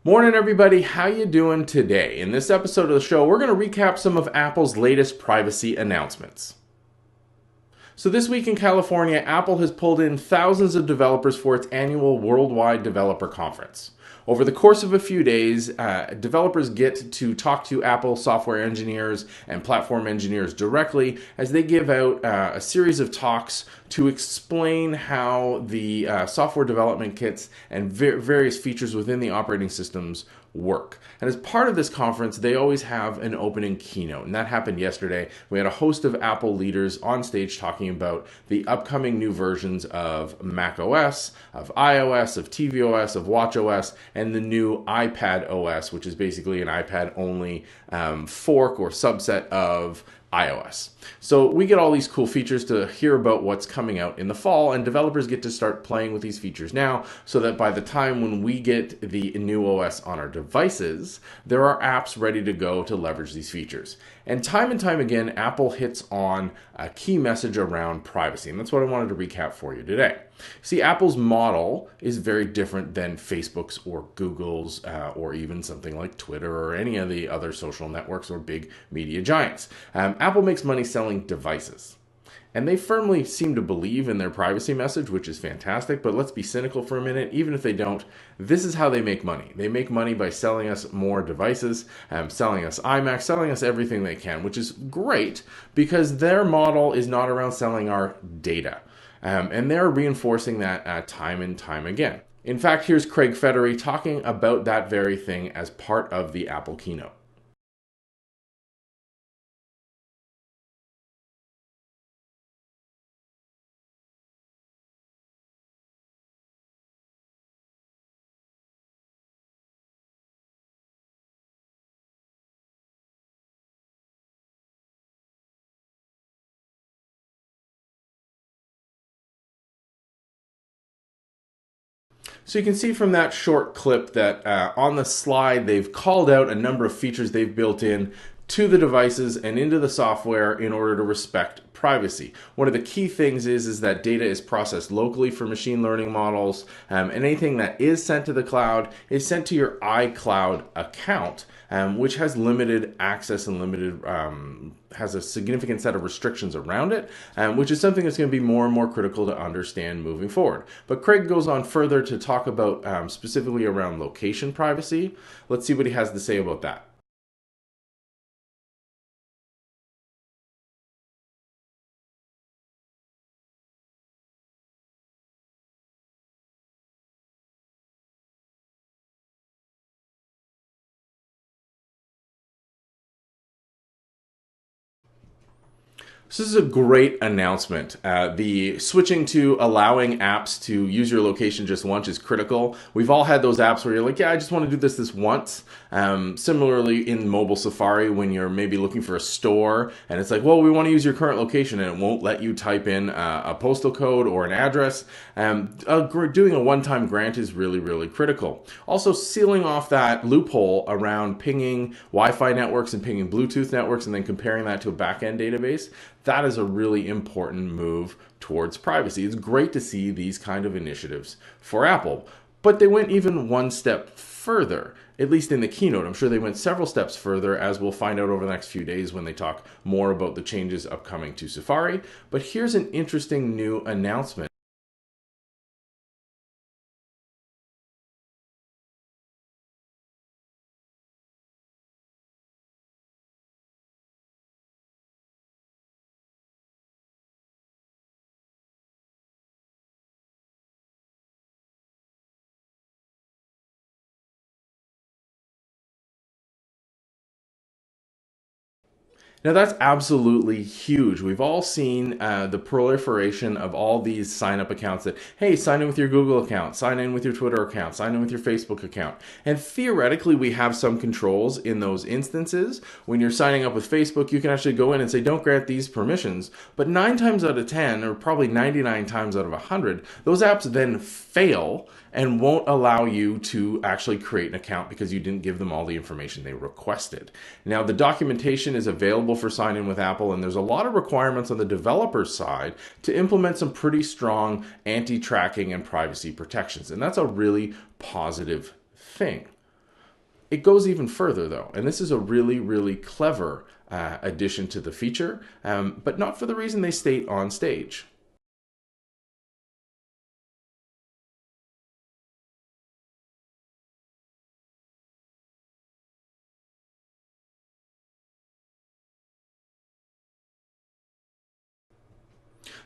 Morning everybody, how you doing today? In this episode of the show, we're going to recap some of Apple's latest privacy announcements. So this week in California, Apple has pulled in thousands of developers for its annual Worldwide Developer Conference. Over the course of a few days, developers get to talk to Apple software engineers and platform engineers directly as they give out a series of talks to explain how the software development kits and various features within the operating systems work. And as part of this conference, they always have an opening keynote, and that happened yesterday. We had a host of Apple leaders on stage talking about the upcoming new versions of macOS, of iOS, of tvOS, of watchOS, and the new iPad OS, which is basically an iPad-only fork or subset of iOS. So we get all these cool features to hear about what's coming out in the fall, and developers get to start playing with these features now so that by the time when we get the new OS on our devices, there are apps ready to go to leverage these features. And time again, Apple hits on a key message around privacy, and that's what I wanted to recap for you today. See, Apple's model is very different than Facebook's or Google's or even something like Twitter or any of the other social networks or big media giants. Apple makes money selling devices. And they firmly seem to believe in their privacy message, which is fantastic, but let's be cynical for a minute. Even if they don't, this is how they make money. They make money by selling us more devices, selling us iMacs, selling us everything they can, which is great because their model is not around selling our data. And they're reinforcing that time and time again. In fact, here's Craig Federighi talking about that very thing as part of the Apple keynote. So you can see from that short clip that on the slide, they've called out a number of features they've built in to the devices and into the software in order to respect privacy. One of the key things is that data is processed locally for machine learning models, and anything that is sent to the cloud is sent to your iCloud account, which has limited access and has a significant set of restrictions around it, which is something that's going to be more and more critical to understand moving forward. But Craig goes on further to talk about specifically around location privacy. Let's see what he has to say about that. So this is a great announcement. The switching to allowing apps to use your location just once is critical. We've all had those apps where you're like, yeah, I just want to do this once. Similarly, in mobile Safari, when you're maybe looking for a store and it's like, well, we want to use your current location and it won't let you type in a postal code or an address. Doing a one-time grant is really critical. Also, sealing off that loophole around pinging Wi-Fi networks and pinging Bluetooth networks and then comparing that to a back-end database, that is a really important move towards privacy. It's great to see these kind of initiatives for Apple, but they went even one step further, at least in the keynote. I'm sure they went several steps further, as we'll find out over the next few days when they talk more about the changes upcoming to Safari. But here's an interesting new announcement. Now that's absolutely huge. We've all seen the proliferation of all these sign-up accounts that, hey, sign in with your Google account, sign in with your Twitter account, sign in with your Facebook account. And theoretically, we have some controls in those instances. When you're signing up with Facebook, you can actually go in and say, don't grant these permissions. But 9 times out of 10, or probably 99 times out of 100, those apps then fail and won't allow you to actually create an account because you didn't give them all the information they requested. Now, the documentation is available for sign in with Apple, and there's a lot of requirements on the developer side to implement some pretty strong anti-tracking and privacy protections, and that's a really positive thing. It goes even further though, and this is a really, really clever addition to the feature, but not for the reason they state on stage.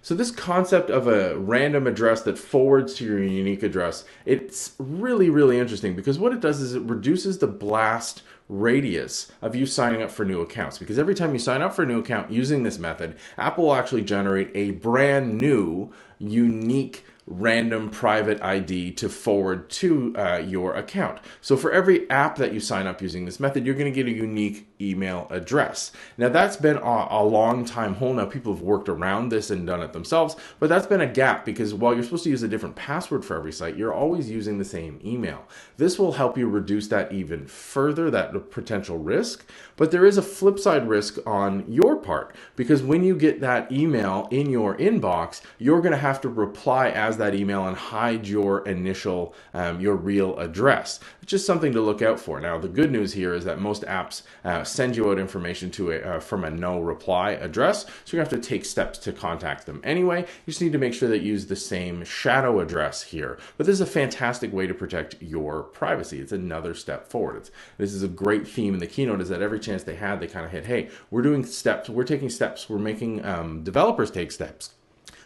So this concept of a random address that forwards to your unique address, it's really, really interesting because what it does is it reduces the blast radius of you signing up for new accounts. Because every time you sign up for a new account using this method, Apple will actually generate a brand new, unique random private ID to forward to your account. So for every app that you sign up using this method, you're going to get a unique email address. Now that's been a long time hole. Now people have worked around this and done it themselves, but that's been a gap because while you're supposed to use a different password for every site, you're always using the same email. This will help you reduce that even further, that potential risk. But there is a flip side risk on your part because when you get that email in your inbox, you're going to have to reply as that email and hide your initial, your real address. It's just something to look out for. Now, the good news here is that most apps send you out information to from a no reply address, so you have to take steps to contact them anyway. You just need to make sure that you use the same shadow address here. But this is a fantastic way to protect your privacy. It's another step forward. This is a great theme in the keynote, is that every chance they had, they kind of hit, hey, we're doing steps, we're taking steps, we're making developers take steps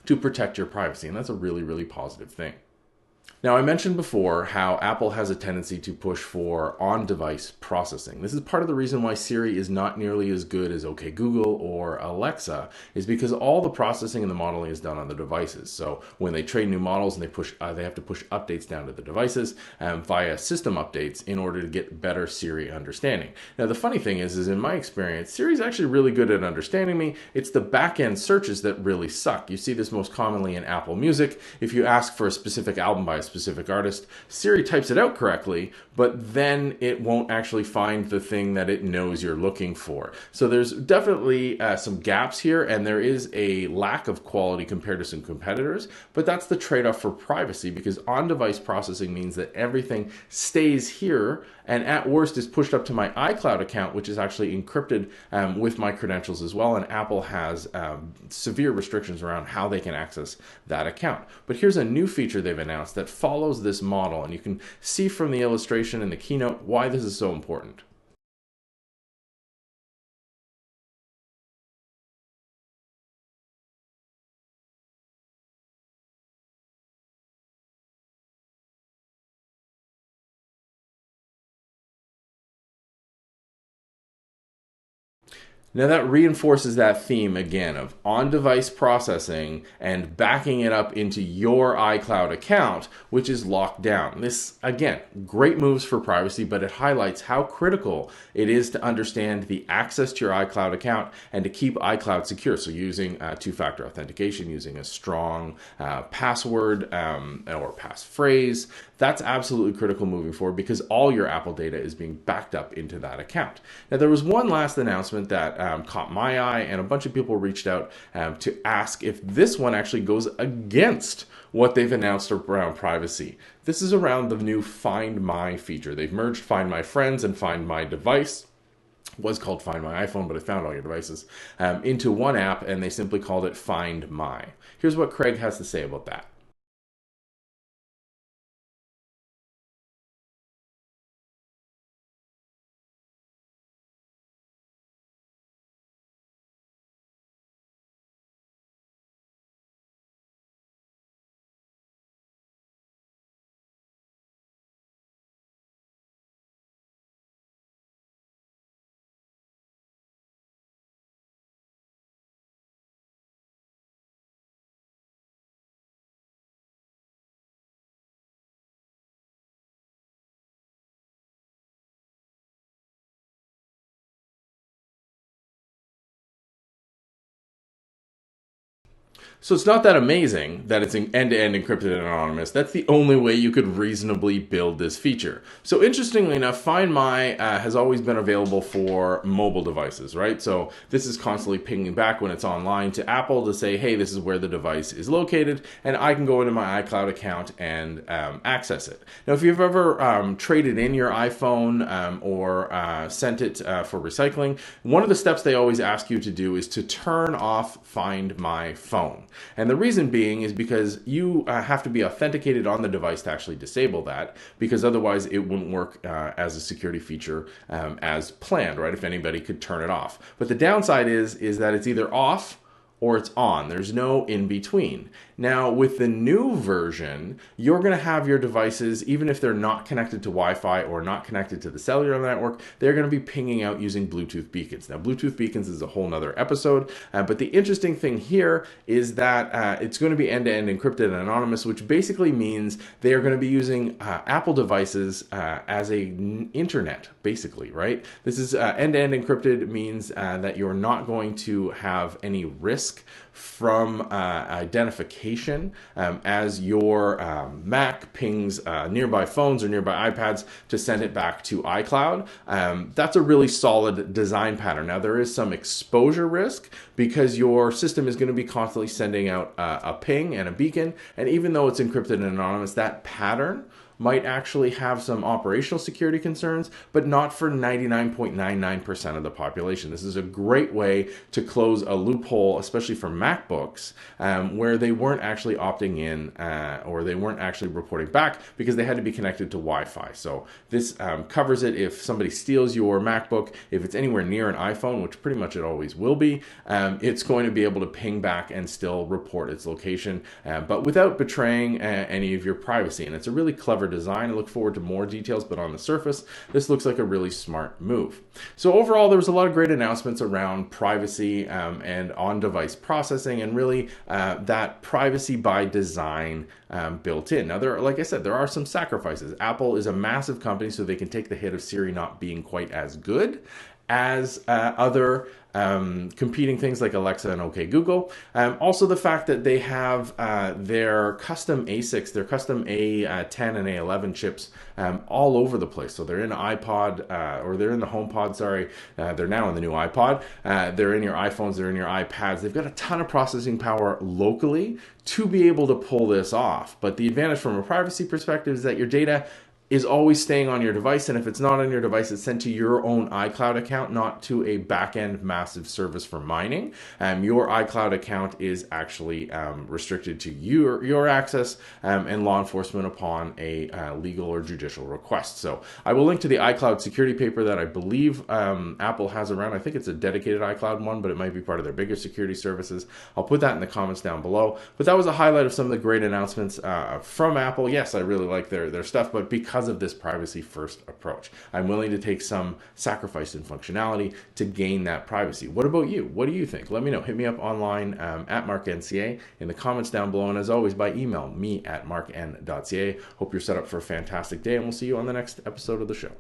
to protect your privacy. And that's a really, really positive thing. Now, I mentioned before how Apple has a tendency to push for on-device processing. This is part of the reason why Siri is not nearly as good as OK Google or Alexa, is because all the processing and the modeling is done on the devices. So when they train new models and they have to push updates down to the devices via system updates in order to get better Siri understanding. Now, the funny thing is in my experience, Siri's actually really good at understanding me. It's the back-end searches that really suck. You see this most commonly in Apple Music. If you ask for a specific album by a specific artist, Siri types it out correctly, but then it won't actually find the thing that it knows you're looking for. So there's definitely some gaps here, and there is a lack of quality compared to some competitors, but that's the trade-off for privacy, because on-device processing means that everything stays here and at worst is pushed up to my iCloud account, which is actually encrypted with my credentials as well, and Apple has severe restrictions around how they can access that account. But here's a new feature they've announced that follows this model, and you can see from the illustration in the keynote why this is so important. Now that reinforces that theme again of on-device processing and backing it up into your iCloud account, which is locked down. This, again, great moves for privacy, but it highlights how critical it is to understand the access to your iCloud account and to keep iCloud secure. So using two-factor authentication, using a strong password or passphrase, that's absolutely critical moving forward because all your Apple data is being backed up into that account. Now there was one last announcement that caught my eye, and a bunch of people reached out to ask if this one actually goes against what they've announced around privacy. This is around the new Find My feature. They've merged Find My Friends and Find My Device. It was called Find My iPhone, but it found all your devices into one app, and they simply called it Find My. Here's what Craig has to say about that. So it's not that amazing that it's end-to-end encrypted and anonymous. That's the only way you could reasonably build this feature. So interestingly enough, Find My has always been available for mobile devices, right? So this is constantly pinging back when it's online to Apple to say, hey, this is where the device is located, and I can go into my iCloud account and access it. Now, if you've ever traded in your iPhone or sent it for recycling, one of the steps they always ask you to do is to turn off Find My Phone. And the reason being is because you have to be authenticated on the device to actually disable that, because otherwise it wouldn't work as a security feature as planned, right? If anybody could turn it off. But the downside is that it's either off or it's on. There's no in between. Now, with the new version, you're going to have your devices, even if they're not connected to Wi-Fi or not connected to the cellular network, they're going to be pinging out using Bluetooth beacons. Now, Bluetooth beacons is a whole nother episode, but the interesting thing here is that it's going to be end-to-end encrypted and anonymous, which basically means they are going to be using Apple devices as an internet, basically, right? This is end-to-end encrypted means that you're not going to have any risk from identification as your Mac pings nearby phones or nearby iPads to send it back to iCloud. That's a really solid design pattern. Now, there is some exposure risk because your system is going to be constantly sending out a ping and a beacon, and even though it's encrypted and anonymous, that pattern might actually have some operational security concerns, but not for 99.99% of the population. This is a great way to close a loophole, especially for MacBooks, where they weren't actually opting in or they weren't actually reporting back because they had to be connected to Wi-Fi. So this covers it if somebody steals your MacBook. If it's anywhere near an iPhone, which pretty much it always will be, it's going to be able to ping back and still report its location, but without betraying any of your privacy. And it's a really clever design. I look forward to more details, but on the surface, this looks like a really smart move. So overall, there was a lot of great announcements around privacy and on-device processing, and really that privacy by design built in. Now, like I said, there are some sacrifices. Apple is a massive company, so they can take the hit of Siri not being quite as good as other competing things like Alexa and OK Google. Also the fact that they have their custom ASICs, their custom A10 and A11 chips all over the place. So they're in iPod, or they're in the HomePod, sorry. They're now in the new iPod. They're in your iPhones, they're in your iPads. They've got a ton of processing power locally to be able to pull this off. But the advantage from a privacy perspective is that your data is always staying on your device, and if it's not on your device, it's sent to your own iCloud account, not to a back-end massive service for mining. Your iCloud account is actually restricted to your access and law enforcement upon a legal or judicial request. So I will link to the iCloud security paper that I believe Apple has around. I think it's a dedicated iCloud one, but it might be part of their bigger security services. I'll put that in the comments down below. But that was a highlight of some of the great announcements from Apple. Yes, I really like their stuff, but because of this privacy first approach, I'm willing to take some sacrifice in functionality to gain that privacy. What about you? What do you think? Let me know. Hit me up online at MarkNCA in the comments down below, and as always by email, me at markn.ca. Hope you're set up for a fantastic day, and we'll see you on the next episode of the show.